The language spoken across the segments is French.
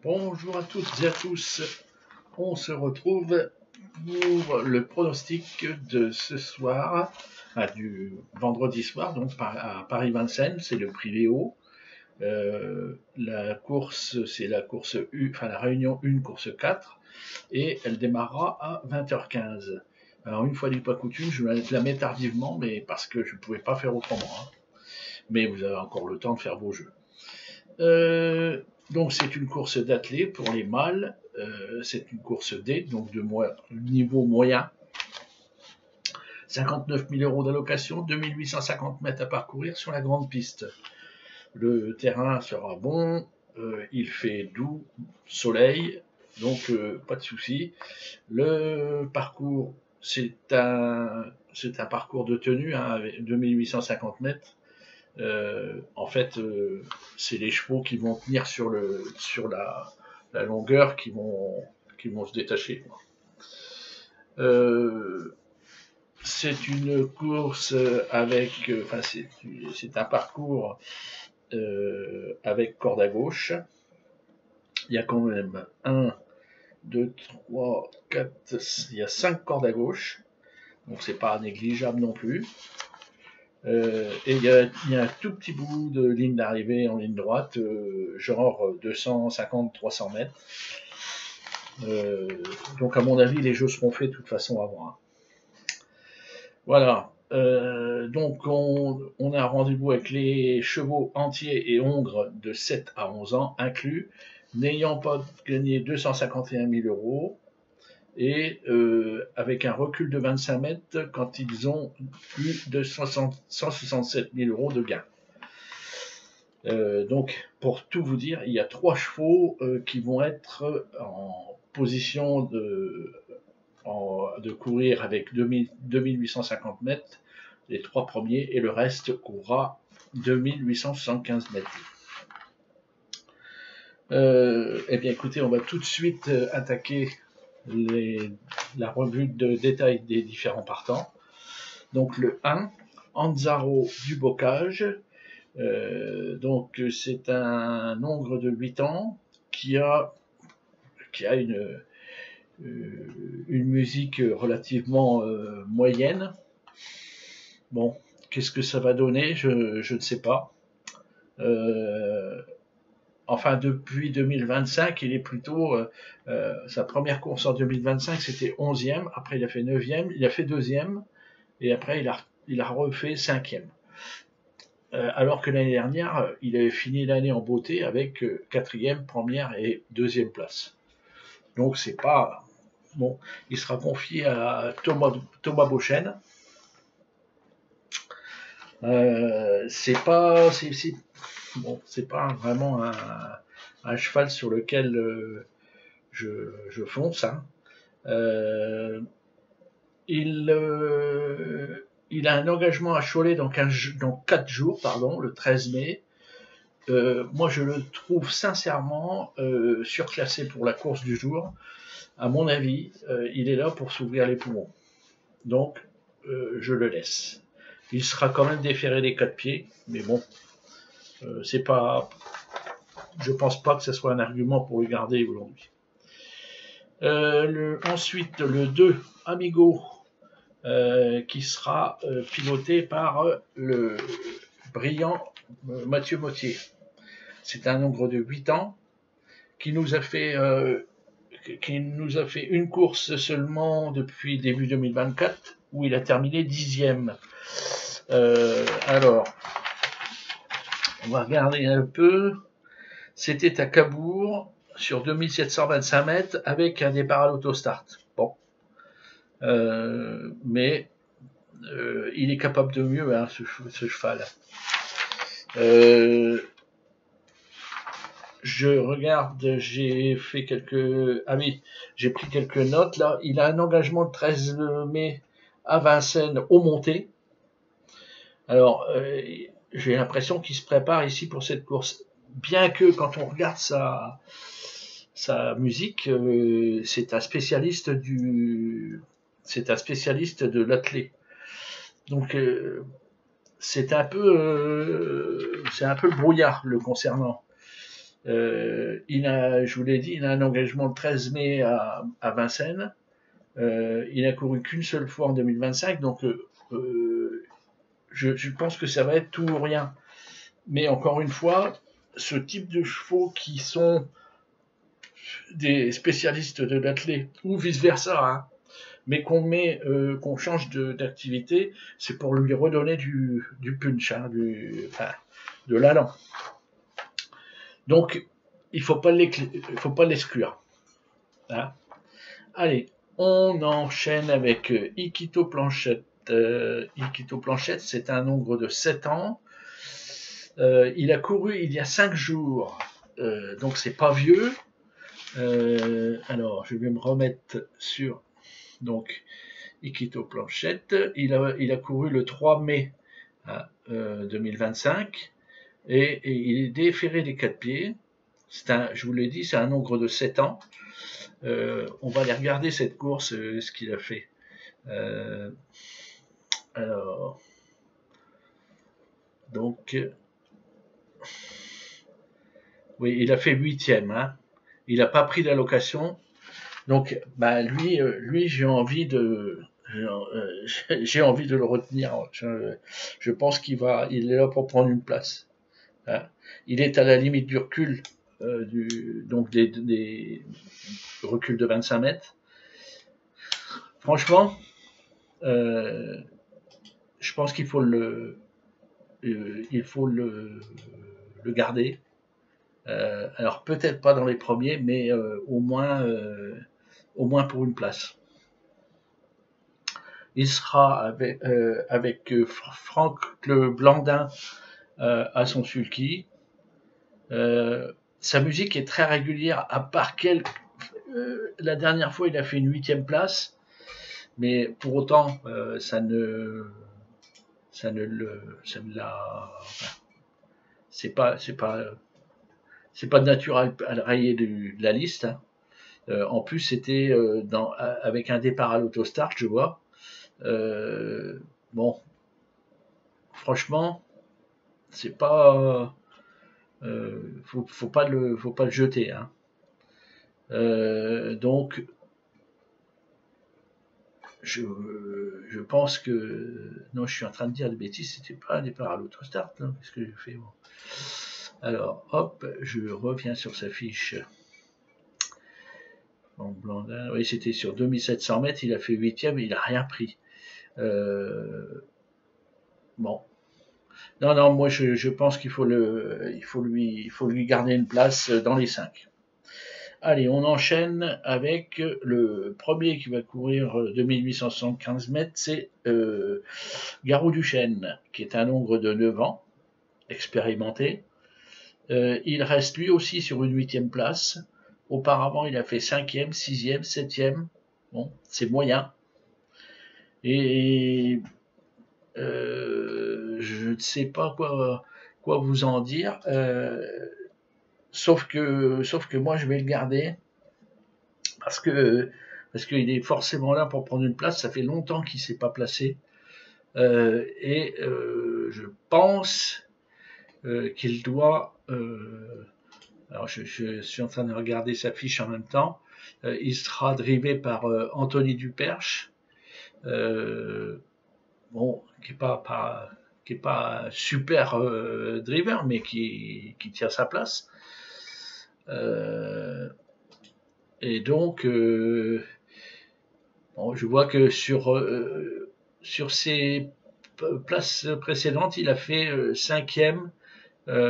Bonjour à toutes et à tous, on se retrouve pour le pronostic de ce soir, du vendredi soir, donc à Paris-Vincennes, c'est le prix Léo. La course, c'est la course U, enfin la réunion 1, course 4, et elle démarrera à 20h15. Alors une fois n'est pas coutume, je la mets tardivement, mais parce que je ne pouvais pas faire autrement. Hein. Mais vous avez encore le temps de faire vos jeux. Donc c'est une course d'athlée pour les mâles, c'est une course D, donc de niveau moyen. 59 000 euros d'allocation, 2850 mètres à parcourir sur la grande piste. Le terrain sera bon, il fait doux, soleil, donc pas de souci. Le parcours, c'est un parcours de tenue, hein, avec 2850 mètres. En fait, c'est les chevaux qui vont tenir sur la longueur qui vont se détacher. C'est une course avec, enfin c'est un parcours avec corde à gauche. Il y a quand même 1, 2, 3, 4, il y a 5 cordes à gauche, donc c'est pas négligeable non plus. Et il y a un tout petit bout de ligne d'arrivée en ligne droite, genre 250-300 mètres. Donc à mon avis, les jeux seront faits de toute façon avant. Hein. Voilà. Donc on a un rendez-vous avec les chevaux entiers et hongres de 7 à 11 ans inclus, n'ayant pas gagné 251 000 euros. Et avec un recul de 25 mètres quand ils ont plus de 167 000 euros de gains. Donc, pour tout vous dire, il y a 3 chevaux qui vont être en position de courir avec 2850 mètres, les 3 premiers, et le reste courra 2875 mètres. Eh bien, écoutez, on va tout de suite attaquer la revue de détail des différents partants. Donc le 1, Anzaro du Bocage. Donc c'est un hongre de 8 ans qui a une musique relativement moyenne. Bon, qu'est-ce que ça va donner, je ne sais pas. Enfin, depuis 2025, il est plutôt... sa première course en 2025, c'était 11e. Après, il a fait 9e. Il a fait 2e. Et après, il a refait 5e. Alors que l'année dernière, il avait fini l'année en beauté avec 4e, première et 2e place. Donc, c'est pas... Bon, il sera confié à Thomas Beauchesne. C'est pas... c'est pas vraiment un cheval sur lequel je fonce. Hein. Il a un engagement à Cholet dans 4 jours, le 13 mai. Moi, je le trouve sincèrement surclassé pour la course du jour. À mon avis, il est là pour s'ouvrir les poumons. Donc, je le laisse. Il sera quand même déféré des 4 pieds, mais bon, c'est pas... Je pense pas que ce soit un argument pour le garder aujourd'hui. Ensuite, le 2, Amigo, qui sera piloté par le brillant Mathieu Mottier. C'est un hongre de 8 ans qui nous a fait une course seulement depuis début 2024, où il a terminé 10e. Alors, on va regarder un peu. C'était à Cabourg, sur 2725 mètres, avec un départ à l'autostart. Bon. Mais il est capable de mieux, hein, ce cheval. Je regarde, j'ai fait quelques... Ah oui, j'ai pris quelques notes là. Il a un engagement le 13 mai à Vincennes au Monté. Alors, j'ai l'impression qu'il se prépare ici pour cette course. Bien que quand on regarde sa musique, c'est un spécialiste de l'athlé. Donc c'est un peu le brouillard le concernant. Je vous l'ai dit, il a un engagement le 13 mai à Vincennes. Il a couru qu'une seule fois en 2025, donc je pense que ça va être tout ou rien. Mais encore une fois, ce type de chevaux qui sont des spécialistes de l'athlé ou vice versa, hein, mais qu'on change d'activité, c'est pour lui redonner du punch, hein, de l'allant. Donc, il faut pas l'exclure. Hein. Allez, on enchaîne avec Iquito Planchette. Iquito Planchette, c'est un nombre de 7 ans. Il a couru il y a 5 jours, donc c'est pas vieux. Alors, je vais me remettre sur donc Iquito Planchette. Il a couru le 3 mai 2025 et il est déféré des 4 pieds. Je vous l'ai dit, c'est un nombre de 7 ans. On va aller regarder cette course, ce qu'il a fait. Alors, donc, oui, il a fait 8e. Hein. Il n'a pas pris d'allocation. Donc, bah, lui j'ai envie de le retenir. Je pense il est là pour prendre une place. Hein. Il est à la limite du recul, donc des reculs de 25 mètres. Franchement, je pense qu'il faut le garder. Alors peut-être pas dans les premiers, mais au moins pour une place. Il sera avec Franck Le Blandin à son sulky. Sa musique est très régulière, à part la dernière fois il a fait une 8e place, mais pour autant ça ne l'a, c'est pas de nature à le rayer de la liste. Hein. En plus c'était avec un départ à l'autostart, je vois. Bon, franchement, c'est pas, faut pas le jeter. Hein. Donc, je pense que non, je suis en train de dire des bêtises. C'était pas un départ à l'autostart. Qu'est-ce que j'ai fait bon. Alors, hop, je reviens sur sa fiche. Bon, Blandin, oui, c'était sur 2700 mètres. Il a fait 8e, il a rien pris. Bon. Non, moi je pense qu'il faut lui garder une place dans les 5. Allez, on enchaîne avec le premier qui va courir 2875 mètres, c'est Garou Duchesne, qui est un nombre de 9 ans, expérimenté. Il reste lui aussi sur une 8e place. Auparavant, il a fait 5e, 6e, 7e. Bon, c'est moyen. Et je ne sais pas quoi vous en dire. Sauf que moi, je vais le garder parce qu'il est forcément là pour prendre une place. Ça fait longtemps qu'il ne s'est pas placé. Je pense qu'il doit... alors, je suis en train de regarder sa fiche en même temps. Il sera drivé par Anthony Duperche. Bon, qui est pas super driver, mais qui tient sa place. Et donc, bon, je vois que sur ses places précédentes, il a fait 5e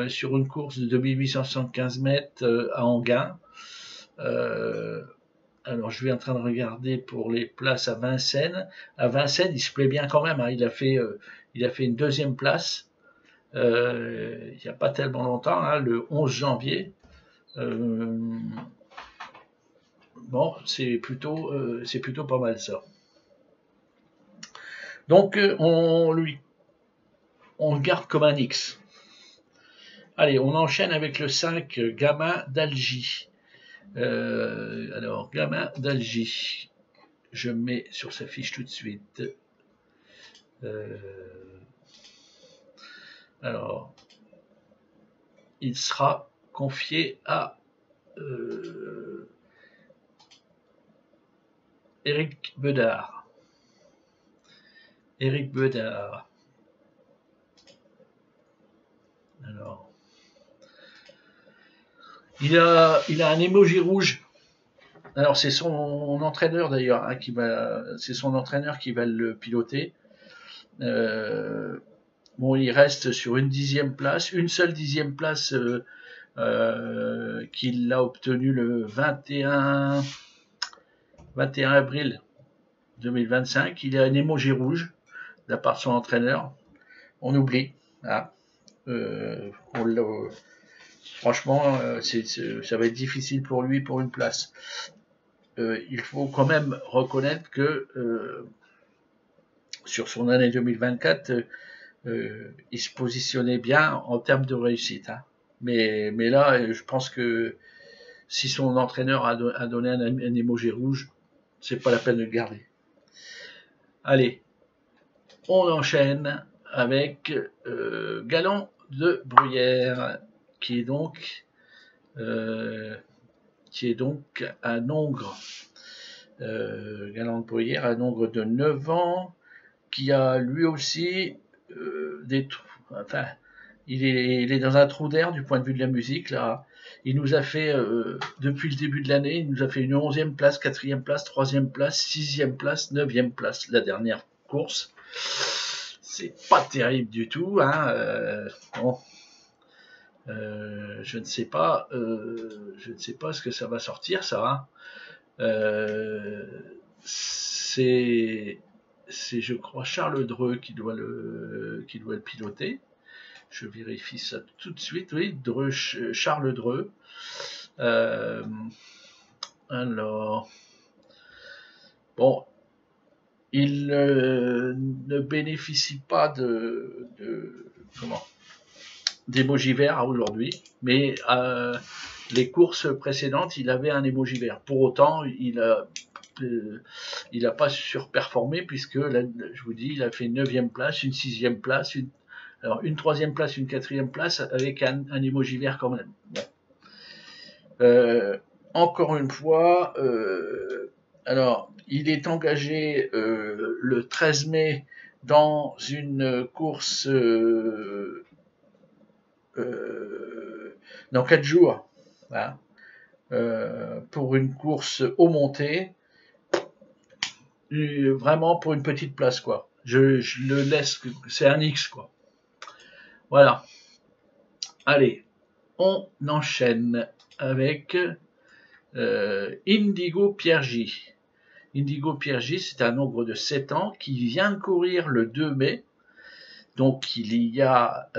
sur une course de 2875 mètres à Anguin. Alors, je vais en train de regarder pour les places à Vincennes. À Vincennes, il se plaît bien quand même. Hein. Il a fait une 2e place il n'y a pas tellement longtemps, hein, le 11 janvier. Bon, c'est plutôt pas mal ça. Donc, on le garde comme un X. Allez, on enchaîne avec le 5, Gamin d'Algie. Alors, Gamin d'Algie, je mets sur sa fiche tout de suite. Alors, il sera confié à Éric Bedard. Éric Bedard. Alors, il a un emoji rouge. Alors c'est son entraîneur d'ailleurs, hein, c'est son entraîneur qui va le piloter. Bon, il reste sur une 10e place, une seule 10e place qu'il a obtenue le 21 avril 2025. Il a un emoji rouge de la part de son entraîneur. On oublie. Hein. Franchement, ça va être difficile pour lui pour une place. Il faut quand même reconnaître que sur son année 2024, il se positionnait bien en termes de réussite. Hein. Mais là, je pense que si son entraîneur a donné un emoji rouge, c'est pas la peine de le garder. Allez, on enchaîne avec Galant de Bruyère, qui est donc un Hongre. Galant de Bruyère, un Hongre de 9 ans, qui a lui aussi il est dans un trou d'air du point de vue de la musique là. Il nous a fait depuis le début de l'année, il nous a fait une 11e place, 4e place, 3e place, 6e place, 9e place la dernière course. C'est pas terrible du tout, hein. Bon. Je ne sais pas ce que ça va sortir, ça. C'est je crois Charles Dreux qui doit le piloter. Je vérifie ça tout de suite. Oui, Charles Dreux. Alors, bon, il ne bénéficie pas d'émoji vert aujourd'hui, mais les courses précédentes, il avait un emoji vert. Pour autant, il n'a pas surperformé puisque, là, je vous dis, il a fait une 9e place, une 6e place, une 3e place, une 4e place avec un emoji vert quand même. Bon. Encore une fois, alors, il est engagé le 13 mai dans une course dans 4 jours, hein, pour une course au monté, vraiment pour une petite place, quoi. Je le laisse, c'est un X, quoi. Voilà. Allez, on enchaîne avec Indigo Piergi. Indigo Piergi, c'est un Hongre de 7 ans qui vient de courir le 2 mai. Donc il y a,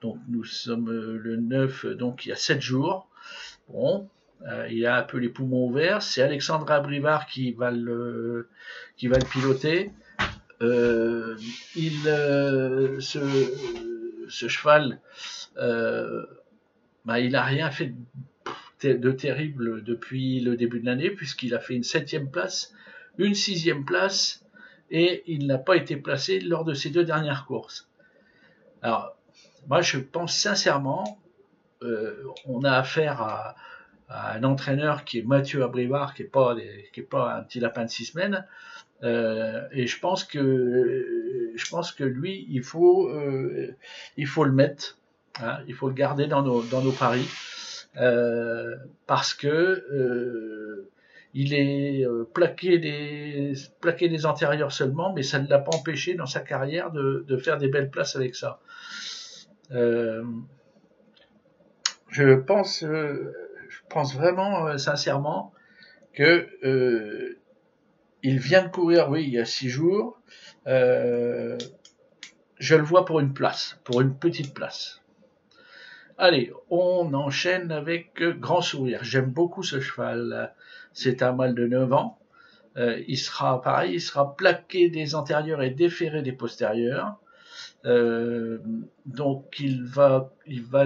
donc nous sommes le 9, donc il y a 7 jours. Bon, il a un peu les poumons ouverts. C'est Alexandre Abrivard qui va le piloter. Ce cheval, il n'a rien fait de terrible depuis le début de l'année, puisqu'il a fait une 7e place, une 6e place, et il n'a pas été placé lors de ses 2 dernières courses. Alors, moi je pense sincèrement, on a affaire à un entraîneur qui est Mathieu Abrivard, qui est pas un petit lapin de 6 semaines, et je pense que lui, il faut le mettre, hein, il faut le garder dans nos paris, parce que il est plaqué des antérieurs seulement, mais ça ne l'a pas empêché dans sa carrière de faire des belles places avec ça. Je pense vraiment sincèrement que il vient de courir, oui, il y a 6 jours. Je le vois pour une place, pour une petite place. Allez, on enchaîne avec Grand Sourire. J'aime beaucoup ce cheval. C'est un mâle de 9 ans. Il sera pareil, il sera plaqué des antérieurs et déféré des postérieurs. Donc il va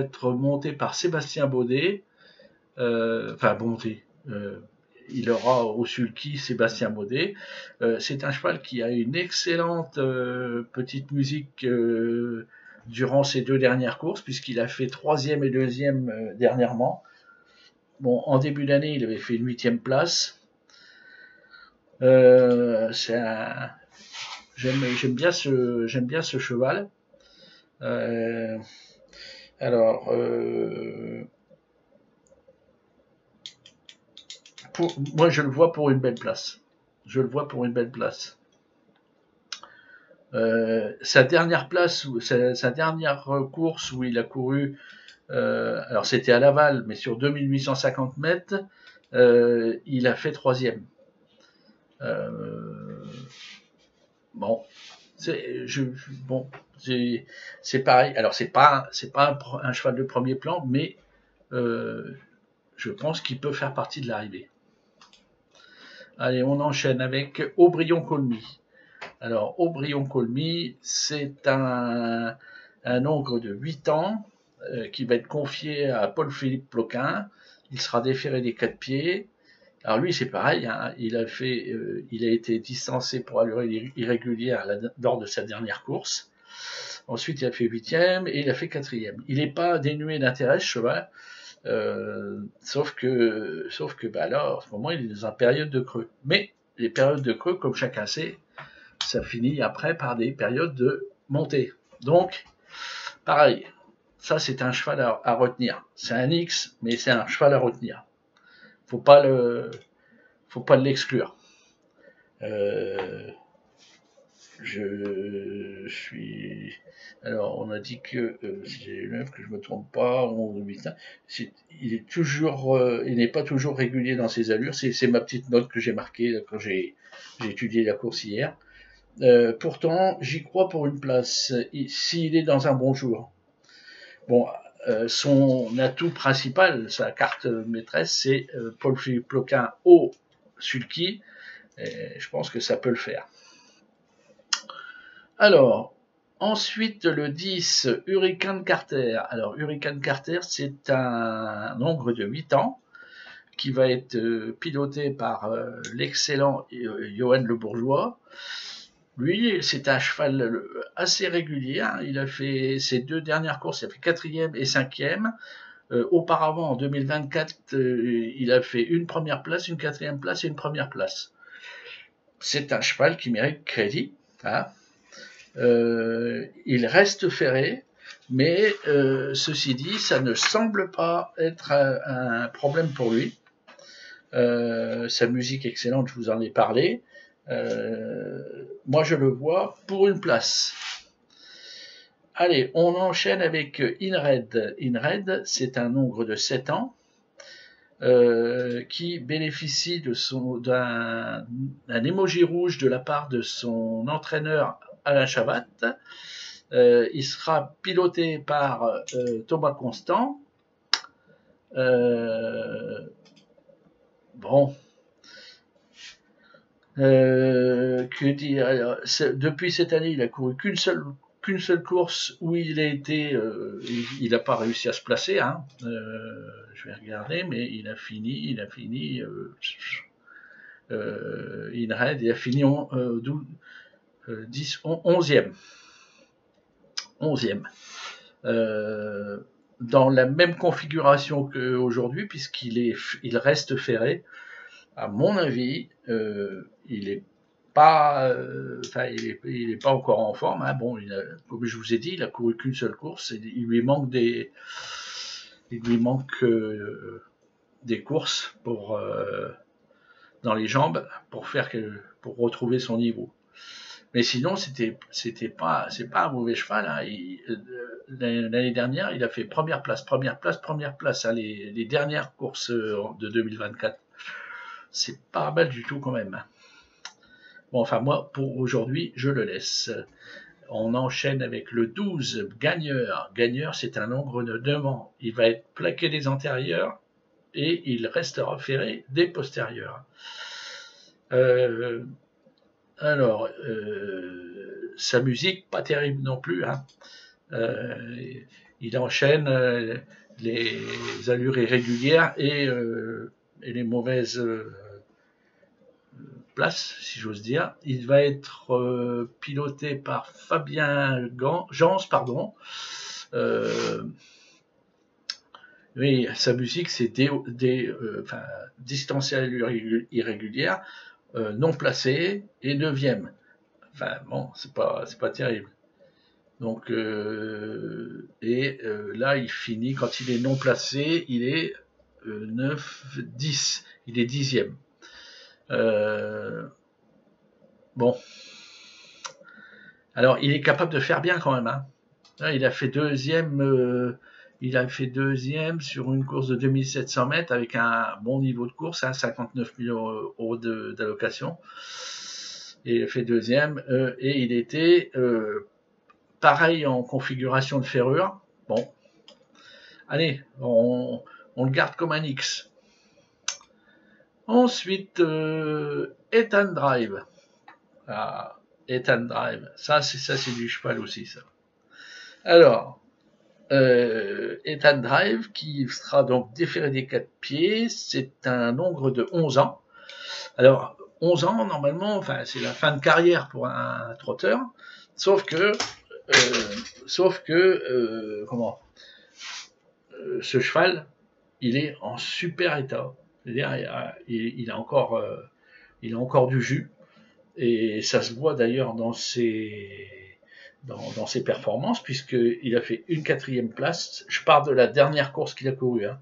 être monté par Sébastien Baudet. Il aura au sulky Sébastien Baudet. C'est un cheval qui a une excellente petite musique durant ces 2 dernières courses, puisqu'il a fait 3e et 2e dernièrement. Bon, en début d'année, il avait fait une 8e place. J'aime bien ce cheval. Alors, moi, je le vois pour une belle place. Je le vois pour une belle place. Sa dernière place, sa dernière course où il a couru, alors c'était à Laval, mais sur 2850 mètres, il a fait 3e. Bon, c'est pareil. Alors c'est pas un cheval de premier plan, mais je pense qu'il peut faire partie de l'arrivée. Allez, on enchaîne avec Aubryon-Colmy. Alors, Aubryon-Colmy, c'est un ogre de 8 ans qui va être confié à Paul-Philippe Ploquin. Il sera déféré des 4 pieds. Alors lui, c'est pareil, hein, il a été distancé pour allure irrégulière lors de sa dernière course. Ensuite, il a fait 8e et il a fait 4e. Il n'est pas dénué d'intérêt, ce cheval. Sauf que là, en ce moment, il est dans une période de creux. Mais les périodes de creux, comme chacun sait, ça finit après par des périodes de montée. Donc, pareil, ça c'est un cheval à retenir. C'est un X, mais c'est un cheval à retenir. Faut pas l'exclure. Je suis. Alors, on a dit que j'ai 9, que je me trompe pas, 11 ou 8. Il n'est pas toujours régulier dans ses allures. C'est ma petite note que j'ai marquée quand j'ai étudié la course hier. Pourtant, j'y crois pour une place. S'il est dans un bon jour. Bon, son atout principal, sa carte maîtresse, c'est Paul-Philippe Ploquin au sulky. Et je pense que ça peut le faire. Alors, ensuite, le 10, Hurricane Carter. Alors, Hurricane Carter, c'est un ogre de 8 ans qui va être piloté par l'excellent Johan Le Bourgeois. Lui, c'est un cheval assez régulier. Hein. Il a fait ses 2 dernières courses, il a fait 4e et 5e. Auparavant, en 2024, il a fait une première place, une 4e place et une première place. C'est un cheval qui mérite crédit. Hein. Il reste ferré, mais ceci dit, ça ne semble pas être un problème pour lui. Sa musique excellente, je vous en ai parlé. Moi, je le vois pour une place. Allez, on enchaîne avec Inred. Inred, c'est un ogre de 7 ans qui bénéficie d'un émoji rouge de la part de son entraîneur Alain Chabat. Il sera piloté par Thomas Constant. Bon. Que dire, alors, depuis cette année, il a couru qu'une seule course où il n'a pas réussi à se placer. Hein. Je vais regarder, mais il a fini. Inred, il a fini 11e. 11e. Dans la même configuration qu'aujourd'hui, il reste ferré. À mon avis, il est pas, il est pas encore en forme. Hein. Bon, comme je vous ai dit, il a couru qu'une seule course. Et il lui manque des courses dans les jambes pour retrouver son niveau. Mais sinon, c'est pas un mauvais cheval. Hein. L'année dernière, il a fait première place. Hein, les dernières courses de 2024. C'est pas mal du tout quand même. Bon, enfin, moi, pour aujourd'hui, je le laisse. On enchaîne avec le 12, Gagneur. Gagneur, c'est un ogre de 9 ans. Il va être plaqué des antérieurs et il restera ferré des postérieurs. Sa musique, pas terrible non plus. Hein. Il enchaîne les allures irrégulières et les mauvaises place, si j'ose dire. Il va être piloté par Fabien Jans, pardon. Oui, sa musique, c'est distance à allure irrégulière, non placé et 9e. Enfin bon, c'est pas terrible. Donc là, il finit quand il est non placé, il est 9, 10, il est 10e. Bon, alors il est capable de faire bien quand même. Hein. Là, il a fait deuxième sur une course de 2700 mètres avec un bon niveau de course, hein, 59 000 € d'allocation. Et il a fait deuxième et il était pareil en configuration de ferrure. Bon, allez, on le garde comme un X. Ensuite, Ethan Drive. Ah, Ethan Drive. Ça, c'est du cheval aussi, ça. Alors, Ethan Drive, qui sera donc déféré des 4 pieds, c'est un Hongre de 11 ans. Alors, 11 ans, normalement, enfin, c'est la fin de carrière pour un trotteur, sauf que ce cheval, il est en super état. C'est-à-dire, il a encore du jus, et ça se voit d'ailleurs dans ses performances, puisqu'il a fait une 4e place. Je pars de la dernière course qu'il a courue. Hein.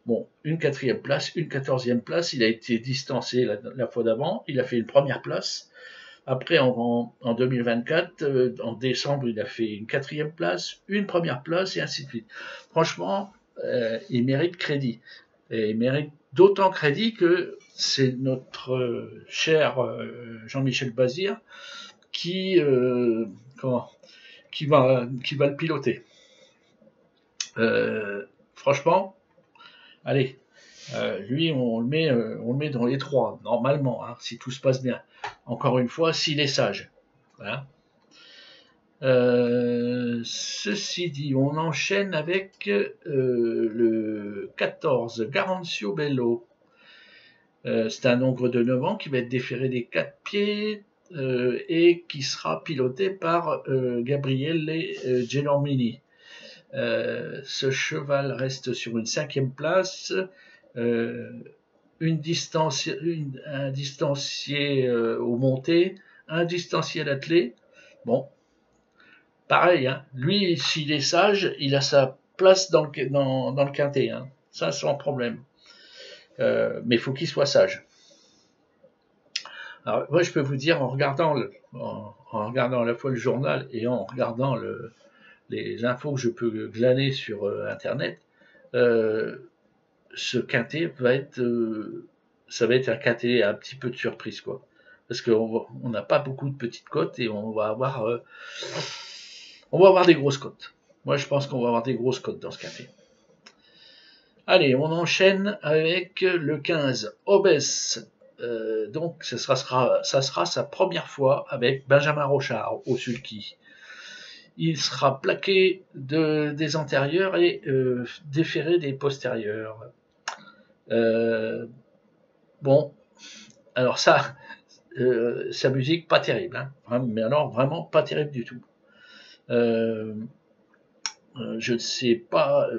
Bon, une 4e place, une 14e place. Il a été distancé la fois d'avant. Il a fait une première place. Après, en 2024, en décembre, il a fait une 4e place, une première place, et ainsi de suite. Franchement, il mérite crédit. Et il mérite d'autant crédit que c'est notre cher Jean-Michel Bazir qui va le piloter. Franchement, allez, lui on le met dans les 3 normalement, hein, si tout se passe bien. Encore une fois, s'il est sage. Hein. Ceci dit, on enchaîne avec le 14, Garancio Bello. C'est un Hongre de 9 ans qui va être déféré des 4 pieds et qui sera piloté par Gabriele Gelormini. Ce cheval reste sur une 5e place, un distancié au monté, un distancié à l'attelé. Bon, pareil, hein. Lui, s'il est sage, il a sa place dans le quintet, hein. Ça sans problème. Mais il faut qu'il soit sage. Alors, moi, je peux vous dire, en regardant à la fois le journal et en regardant les infos que je peux glaner sur Internet, ce quintet ça va être un quintet un petit peu de surprise, quoi. Parce qu'on n'a pas beaucoup de petites cotes et on va avoir des grosses cotes. Moi, je pense qu'on va avoir des grosses cotes dans ce quintet. Allez, on enchaîne avec le 15, Obès. Donc, ça sera sa première fois avec Benjamin Rochard au sulky. Il sera plaqué des antérieurs et déféré des postérieurs. Bon, alors ça, sa musique, pas terrible, hein, mais alors vraiment pas terrible du tout. Je ne sais pas,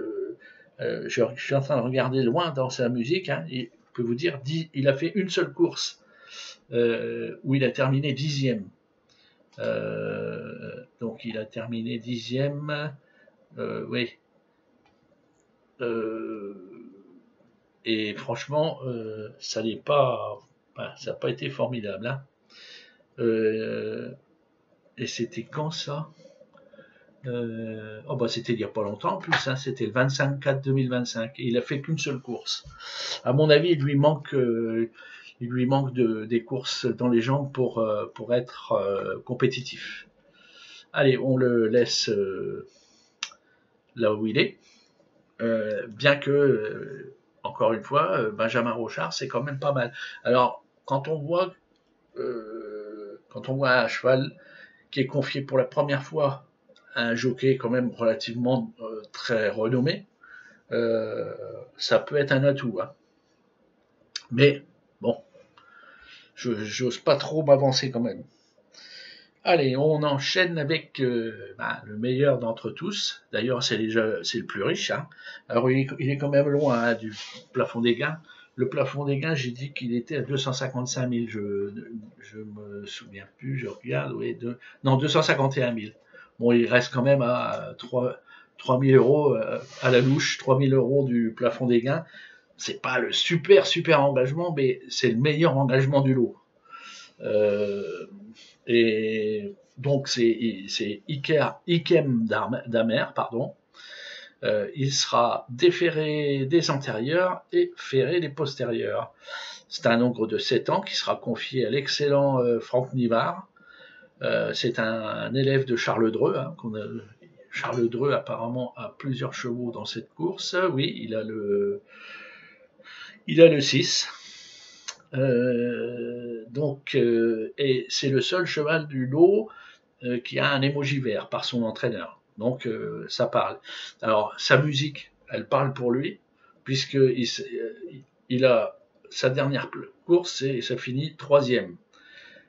je suis en train de regarder loin dans sa musique, hein, et je peux vous dire, il a fait une seule course où il a terminé 10e. Donc il a terminé 10e, oui. Et franchement, ça n'a pas été formidable. Hein. Et c'était quand ça c'était il n'y a pas longtemps en plus, hein, c'était le 25/4/2025. Et il a fait qu'une seule course. À mon avis, il lui manque des courses dans les jambes pour être compétitif. Allez, on le laisse là où il est. Bien que, encore une fois, Benjamin Rochard, c'est quand même pas mal. Alors, quand on voit un cheval qui est confié pour la première fois à un jockey quand même relativement très renommé, ça peut être un atout. Hein. Mais bon, j'ose pas trop m'avancer quand même. Allez, on enchaîne avec le meilleur d'entre tous. D'ailleurs, c'est le plus riche. Hein. Alors, il est quand même loin hein, du plafond des gains. Le plafond des gains, j'ai dit qu'il était à 255 000. Je me souviens plus, je regarde. Oui, non, 251 000. Bon, il reste quand même à 3 000 euros à la louche, 3 000 euros du plafond des gains. C'est pas le super engagement, mais c'est le meilleur engagement du lot. Et donc c'est Ikem Damer, pardon. Il sera déferré des antérieurs et ferré des postérieurs. C'est un nombre de 7 ans qui sera confié à l'excellent Franck Nivard. C'est un élève de Charles Dreux. Hein, Charles Dreux apparemment a plusieurs chevaux dans cette course. Oui, il a le 6. Et c'est le seul cheval du lot qui a un émoji vert par son entraîneur. Donc ça parle. Alors sa musique, elle parle pour lui, puisque il a sa dernière course et ça finit 3e.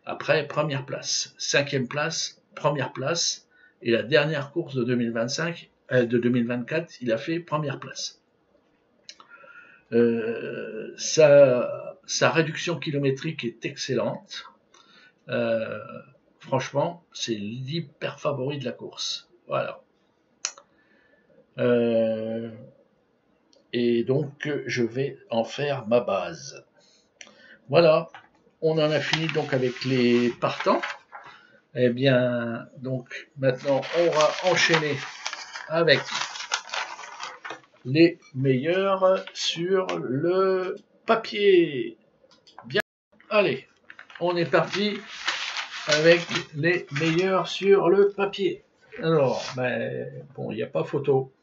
Après, première place, 5e place, première place, et la dernière course de 2024, il a fait première place. Sa réduction kilométrique est excellente. Franchement, c'est l'hyper favori de la course. Voilà. Et donc, je vais en faire ma base. Voilà. On en a fini donc avec les partants. Eh bien, donc, maintenant, on va enchaîner avec les meilleurs sur le papier. Bien. Allez, on est parti avec les meilleurs sur le papier. Alors, bon, il n'y a pas photo.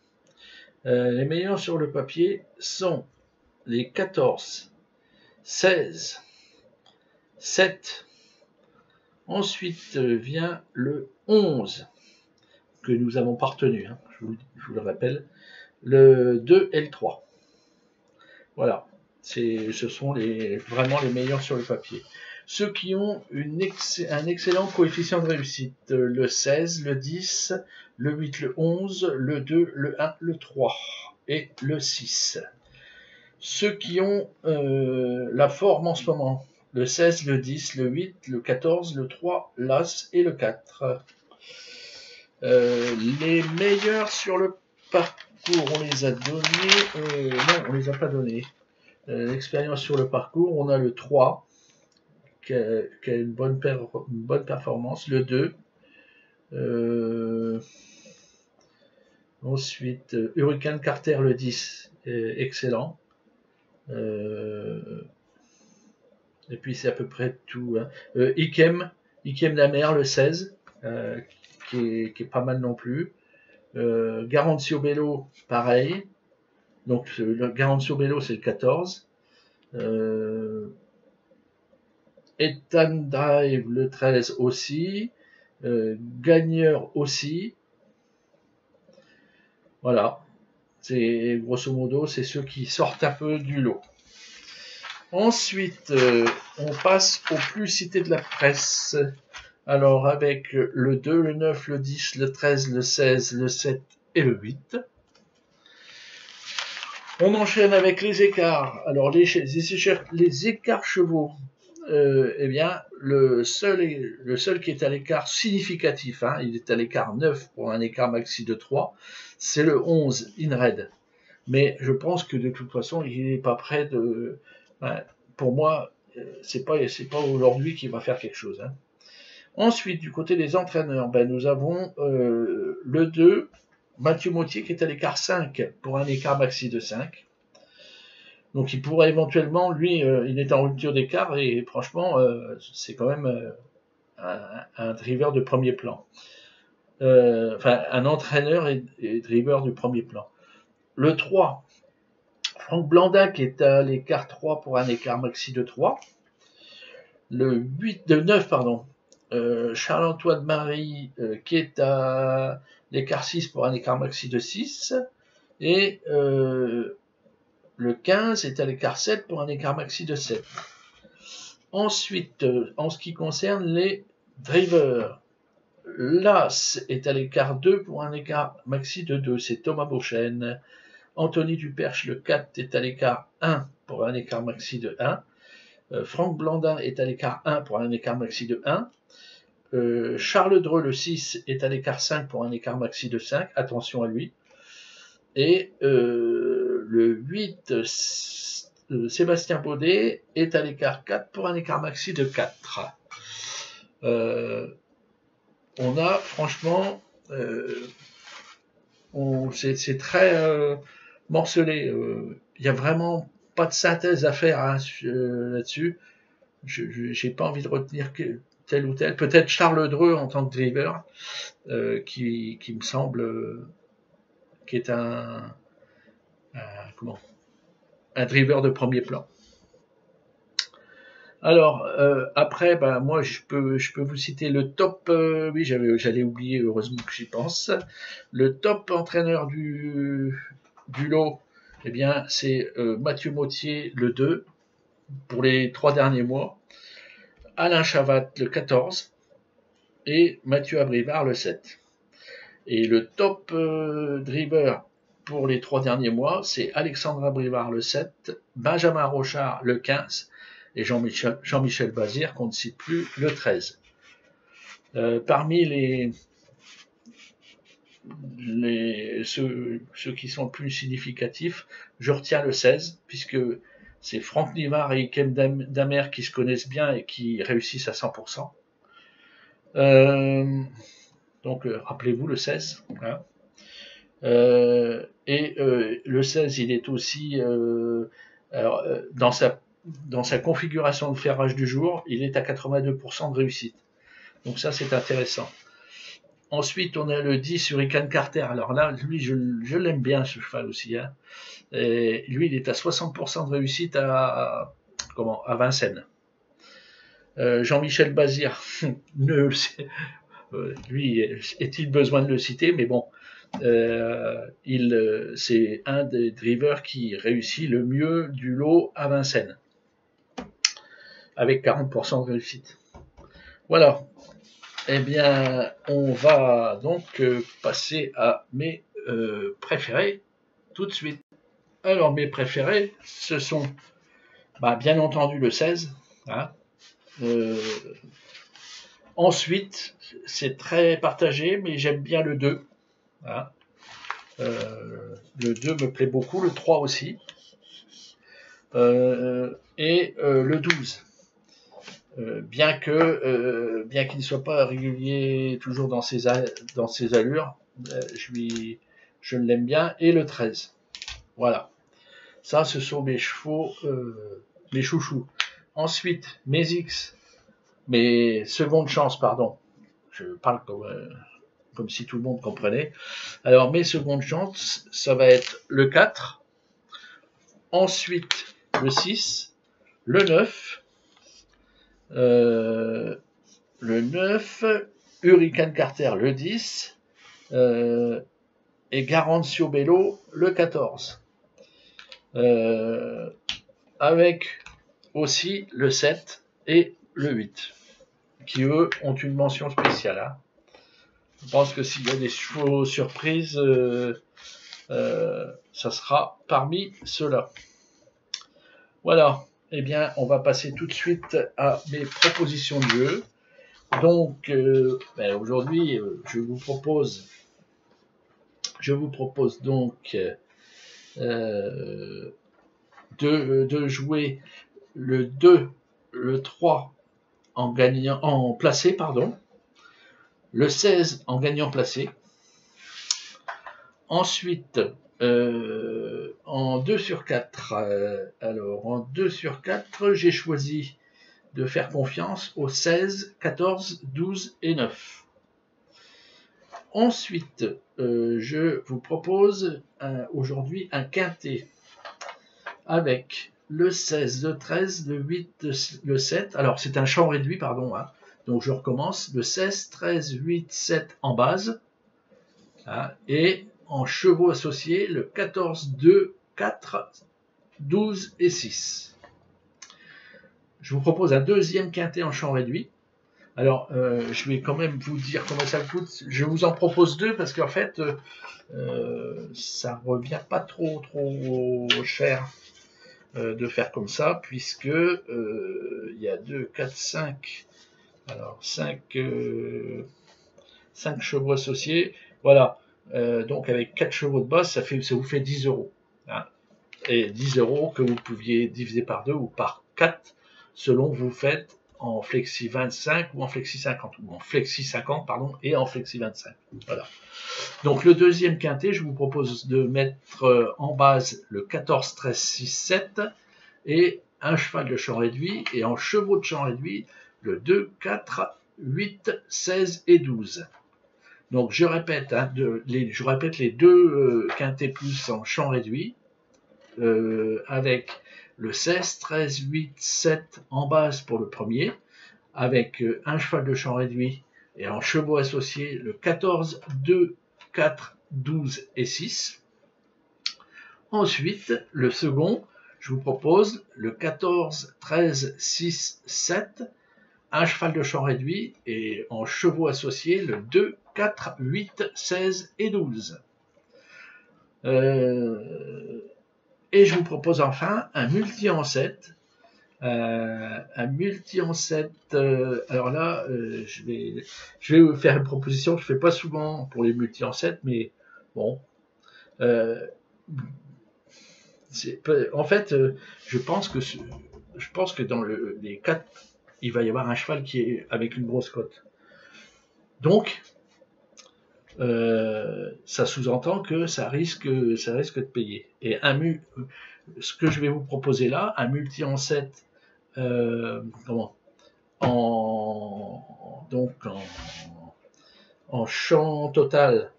Les meilleurs sur le papier sont les 14, 16, 7. Ensuite vient le 11, que nous avons pas retenu, hein, je vous le rappelle. Le 2 et le 3. Voilà, ce sont vraiment les meilleurs sur le papier. Ceux qui ont un excellent coefficient de réussite, le 16, le 10, le 8, le 11, le 2, le 1, le 3 et le 6. Ceux qui ont la forme en ce moment, le 16, le 10, le 8, le 14, le 3, l'As et le 4. Les meilleurs sur le parcours, on les a donnés. Non, on les a pas donnés. L'expérience sur le parcours, on a le 3, qui a une bonne performance, le 2. Ensuite, Hurricane Carter, le 10, excellent. Et puis c'est à peu près tout. Hein. Ikem Damer, le 16, qui est pas mal non plus. Garancio Bello, pareil. Donc le Garancio Bello, c'est le 14. Ethan Drive, le 13 aussi. Gagneur aussi. Voilà. C'est grosso modo, c'est ceux qui sortent un peu du lot. Ensuite, on passe aux plus cités de la presse. Alors, avec le 2, le 9, le 10, le 13, le 16, le 7 et le 8. On enchaîne avec les écarts. Alors, les écarts chevaux, eh bien, le seul qui est à l'écart significatif, hein, il est à l'écart 9 pour un écart maxi de 3, c'est le 11, Inred. Mais je pense que de toute façon, il n'est pas prêt de... pour moi, c'est pas aujourd'hui qu'il va faire quelque chose. Hein. Ensuite, du côté des entraîneurs, nous avons le 2, Mathieu Mottier, qui est à l'écart 5 pour un écart maxi de 5. Donc il pourrait éventuellement, lui, il est en rupture d'écart et franchement, c'est quand même un driver de premier plan. Un entraîneur et driver du premier plan. Le 3, Franck Blandin qui est à l'écart 3 pour un écart maxi de 3. Le 9, Charles-Antoine Marie qui est à l'écart 6 pour un écart maxi de 6. Et le 15 est à l'écart 7 pour un écart maxi de 7. Ensuite, en ce qui concerne les drivers, l'As est à l'écart 2 pour un écart maxi de 2, c'est Thomas Beauchesne. Anthony Duperche, le 4, est à l'écart 1 pour un écart maxi de 1. Franck Blandin est à l'écart 1 pour un écart maxi de 1. Charles Dreux, le 6, est à l'écart 5 pour un écart maxi de 5. Attention à lui. Et le 8, Sébastien Baudet, est à l'écart 4 pour un écart maxi de 4. On a franchement, c'est très morcelé. Il n'y a vraiment pas de synthèse à faire hein, là-dessus. Je n'ai pas envie de retenir tel ou tel. Peut-être Charles Dreux en tant que driver, qui me semble qui est un driver de premier plan. Alors, après, ben, moi, je peux vous citer le top, oui, j'allais oublier, heureusement que j'y pense. Le top entraîneur du lot, eh bien, c'est Mathieu Mottier, le 2, pour les 3 derniers mois. Alain Chavat, le 14, et Mathieu Abrivard, le 7. Et le top driver pour les 3 derniers mois, c'est Alexandre Abrivard, le 7, Benjamin Rochard, le 15, et Jean-Michel Bazir, qu'on ne cite plus, le 13. Parmi ceux qui sont le plus significatifs, je retiens le 16, puisque c'est Franck Nivard et Ikem Damer qui se connaissent bien et qui réussissent à 100%. Donc, rappelez-vous le 16. Hein. Le 16, il est aussi dans sa configuration de ferrage du jour, il est à 82% de réussite. Donc ça, c'est intéressant. Ensuite, on a le 10 Hurricane Carter. Alors là, lui, je l'aime bien, ce cheval aussi. Hein. Et lui, il est à 60% de réussite à Vincennes. Jean-Michel Bazir, lui, est-il besoin de le citer, mais bon, c'est un des drivers qui réussit le mieux du lot à Vincennes, avec 40% de réussite. Voilà. Eh bien, on va donc passer à mes préférés tout de suite. Alors, mes préférés, ce sont bien entendu le 16. Hein. Ensuite, c'est très partagé, mais j'aime bien le 2. Hein. Le 2 me plaît beaucoup, le 3 aussi. Et le 12. Bien qu'il ne soit pas régulier toujours dans ses allures, je l'aime bien. Et le 13. Voilà. Ça, ce sont mes chevaux, mes chouchous. Ensuite, mes X, mes secondes chances, pardon. Je parle comme si tout le monde comprenait. Alors, mes secondes chances, ça va être le 4. Ensuite, le 6. Le 9. Le 9. Hurricane Carter, le 10. Et Garancio Bello, le 14. Avec aussi le 7 et le 8, qui eux ont une mention spéciale. Hein. Je pense que s'il y a des chevaux surprises, ça sera parmi ceux-là. Voilà, eh bien, on va passer tout de suite à mes propositions de jeu. Donc, aujourd'hui, je vous propose donc de jouer le 2, le 3 en placé, pardon, le 16 en gagnant placé. Ensuite, en 2 sur 4, alors en 2 sur 4, j'ai choisi de faire confiance aux 16, 14, 12 et 9. Ensuite, je vous propose aujourd'hui un quintet avec le 16, le 13, le 8, le 7. Alors, c'est un champ réduit, pardon. Hein. Donc, je recommence. Le 16, 13, 8, 7 en base. Hein, et en chevaux associés, le 14, 2, 4, 12 et 6. je vous propose un deuxième quintet en champ réduit. Alors, je vais quand même vous dire comment ça coûte. Je vous en propose deux parce qu'en fait, ça revient pas trop cher de faire comme ça, puisque il y a 2, 4, 5, alors 5 chevaux associés. Voilà. Donc avec 4 chevaux de base, ça vous fait 10 euros. Hein. Et 10 euros que vous pouviez diviser par 2 ou par 4 selon que vous faites en flexi 25 ou en flexi 50, ou en flexi 50, pardon, et en flexi 25. Voilà. Donc le deuxième quintet, je vous propose de mettre en base le 14, 13, 6, 7 et un cheval de champ réduit, et en chevaux de champ réduit, le 2, 4, 8, 16 et 12. Donc je répète, hein, je répète les deux quintets plus en champ réduit, avec le 16, 13, 8, 7 en base pour le premier, avec un cheval de champ réduit et en chevaux associés le 14, 2, 4, 12 et 6. Ensuite, le second, je vous propose le 14, 13, 6, 7, un cheval de champ réduit et en chevaux associés le 2, 4, 8, 16 et 12. Et je vous propose enfin un multi en 7. Un multi en 7. Alors là, je vais vous faire une proposition que je ne fais pas souvent pour les multi en 7, mais bon. En fait, je pense que dans les 4, il va y avoir un cheval qui est avec une grosse cote. Donc, ça sous-entend que ça risque de payer. Et ce que je vais vous proposer là, un multi en 7, en champ total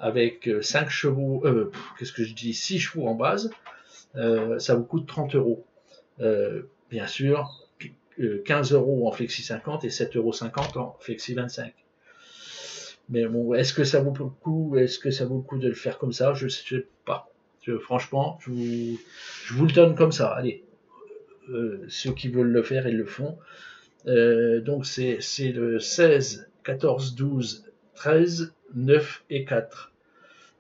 avec 5 chevaux, 6 chevaux en base, ça vous coûte 30 euros. Bien sûr, 15 euros en flexi 50 et 7,50 euros en flexi 25. Mais bon, est-ce que ça vaut le coup de le faire comme ça? Je ne sais pas. Franchement, je vous le donne comme ça. Allez, ceux qui veulent le faire, ils le font. Donc c'est le 16, 14, 12, 13, 9 et 4.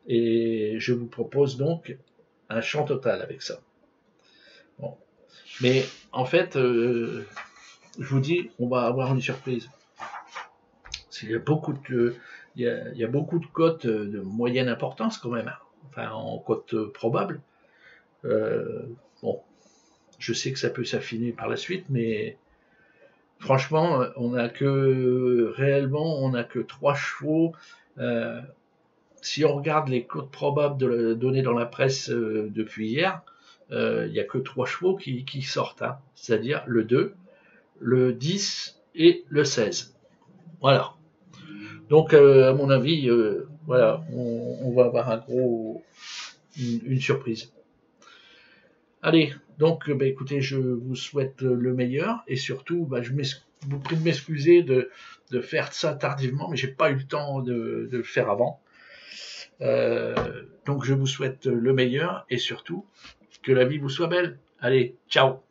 Et je vous propose donc un champ total avec ça. Bon. Mais en fait, je vous dis, on va avoir une surprise. Il y a beaucoup de cotes de moyenne importance quand même, enfin en cotes probables. Bon, je sais que ça peut s'affiner par la suite, mais franchement, on n'a que 3 chevaux. Si on regarde les cotes probables données dans la presse depuis hier, il n'y a que 3 chevaux qui sortent, hein, c'est-à-dire le 2, le 10 et le 16. Voilà. Donc, à mon avis, voilà, on va avoir une surprise. Allez, donc, écoutez, je vous souhaite le meilleur et surtout, je vous prie de m'excuser de faire ça tardivement, mais j'ai pas eu le temps de le faire avant. Donc, je vous souhaite le meilleur et surtout que la vie vous soit belle. Allez, ciao!